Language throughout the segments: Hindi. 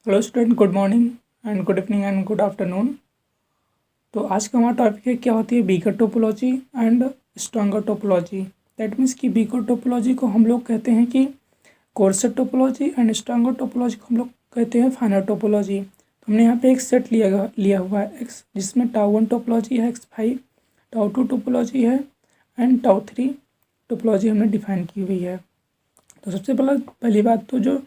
Hello student, good morning and good evening and good afternoon. तो आज का हमारा टॉपिक है क्या होती है weaker topology and stronger topology. That means कि वीकर टोपोलॉजी को हम लोग कहते हैं कि courser topology and stronger topology को हम लोग कहते हैं फाइनर टोपोलॉजी। तो हमने यहाँ पे एक सेट लिया हुआ है एक्स, जिसमें टाउ 1 टोपोलॉजी है, x5 टाउ 2 टोपोलॉजी है एंड टाउ 3 टोपोलॉजी हमने डिफाइन की हुई है। तो सबसे पहली बात तो जो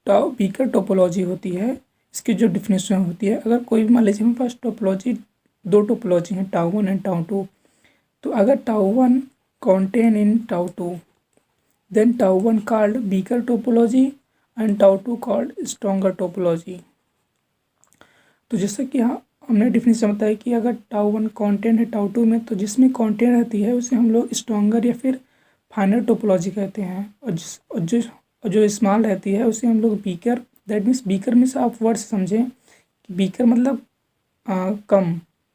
टाउ वीकर टोपोलॉजी होती है, इसकी जो डिफिनेशन होती है, अगर कोई भी मान लीजिए हमारे पास दो टोपोलॉजी हैं, टाउ 1 एंड टाउ 2। तो अगर tau 1 contain in tau 2, then tau 1 called weaker topology and tau 2 called stronger topology। तो जैसे कि हमने डिफिनेशन बताया कि अगर टाउ 1 कंटेंट है टाउ 2 में, तो जिसमें कंटेंट रहती है उसे हम लोग स्ट्रॉन्गर या फिर फाइनर टोपोलॉजी कहते हैं, और जो स्मॉल रहती है उसे हम लोग weaker. That means weaker means आप वर्ड से समझें कि वीकर मतलब कम।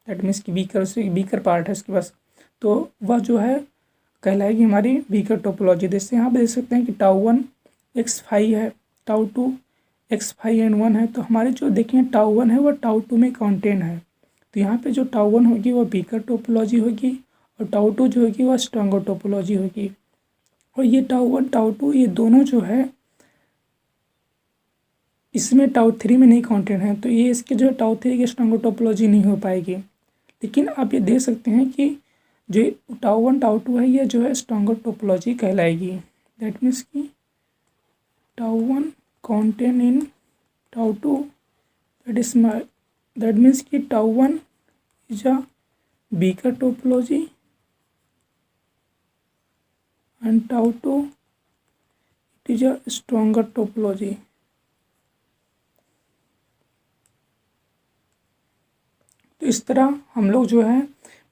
दैट मीन्स कि वीकर उसे वीकर पार्ट है उसके पास, तो वह जो है कहलाएगी हमारी वीकर टोपोलॉजी। जैसे यहाँ पे देख सकते हैं कि टाउ 1 x5 है, टाउ 2 x5 एंड 1 है। तो हमारे जो देखें टाउ 1 है वह टाउ 2 में कंटेन है, तो यहाँ पे जो टाउ 1 होगी वह वीकर टोपोलॉजी होगी और टाउ 2 जो होगी वह स्ट्रॉन्गर टोपोलॉजी होगी। और ये टाउ 1 टाउ 2 ये दोनों जो है इसमें टाउ 3 में नहीं कंटेंट है, तो ये इसके जो टाउ 3 की स्ट्रॉन्गर टोपोलॉजी नहीं हो पाएगी। लेकिन आप ये देख सकते हैं कि जो टाउ 1 टाउ 2 है ये जो है स्ट्रॉन्गर टोपोलॉजी कहलाएगी। दैट मीन्स कि tau 1 contain in tau 2, that means कि tau 1 is a weaker topology and tau 2 it is a stronger topology. तो इस तरह हम लोग जो है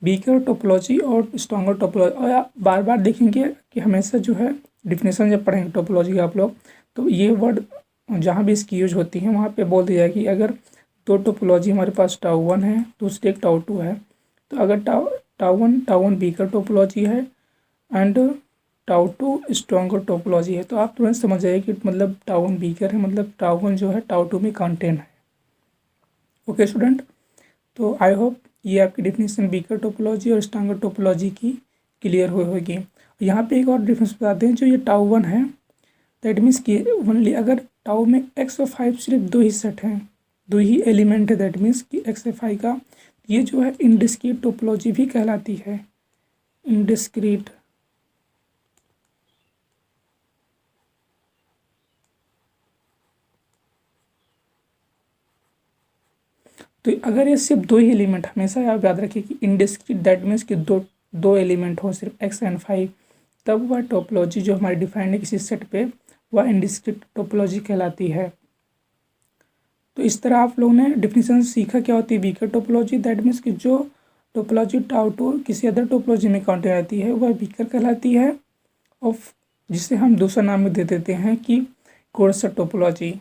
वीकर टोपोलॉजी और स्ट्रॉन्गर टोपोलॉजी, और आप बार बार देखेंगे कि हमेशा जो है डिफिनेशन जब पढ़ेंगे टोपोलॉजी का आप लोग, तो ये वर्ड जहाँ भी इसकी यूज होती है वहाँ पे बोल दिया जाए कि अगर दो टोपोलॉजी हमारे पास टाउ 1 है, दूसरी एक टाउ 2 है, तो अगर टाउ 1 वीकर टोपोलॉजी है एंड टाउ 2 स्ट्रॉन्गर टोपोलॉजी है, तो आप तुरंत समझ जाइए कि मतलब टाउ 1 वीकर है, मतलब टाउ 1 जो है टाउ 2 में कंटेन है। ओके स्टूडेंट, तो आई होप ये आपकी डिफिनेशन वीकर टोपोलॉजी और स्ट्रॉन्गर टोपोलॉजी की क्लियर होगी। यहाँ पे एक और डिफरेंस बताते हैं, जो ये टाउ 1 है दैट मीन्स कि ओनली अगर टाउ में x और 5 सिर्फ दो ही सेट हैं, दो ही एलिमेंट है, दैट मीन्स कि x और 5 का, ये जो है इनडिस्क्रीट टोपोलॉजी भी कहलाती है। इनडिस्क्रीट तो अगर ये सिर्फ दो ही एलिमेंट, हमेशा आप याद रखिए कि इनडिस्क्रीट दैट मीन्स कि दो एलिमेंट हो सिर्फ x एंड 5, तब वह टोपोलॉजी जो हमारी डिफाइंड है किसी सेट पे, वह इनडिस्क्रीट टोपोलॉजी कहलाती है। तो इस तरह आप लोगों ने डिफिनेशन सीखा क्या होती है वीकर टोपोलॉजी। दैट मीन्स कि जो टोपोलॉजी टाउ 2 किसी अदर टोपोलॉजी में काउंट रहती है वह वीकर कहलाती है, और जिसे हम दूसरा नाम भी दे देते हैं कि कोर्सर टोपोलॉजी।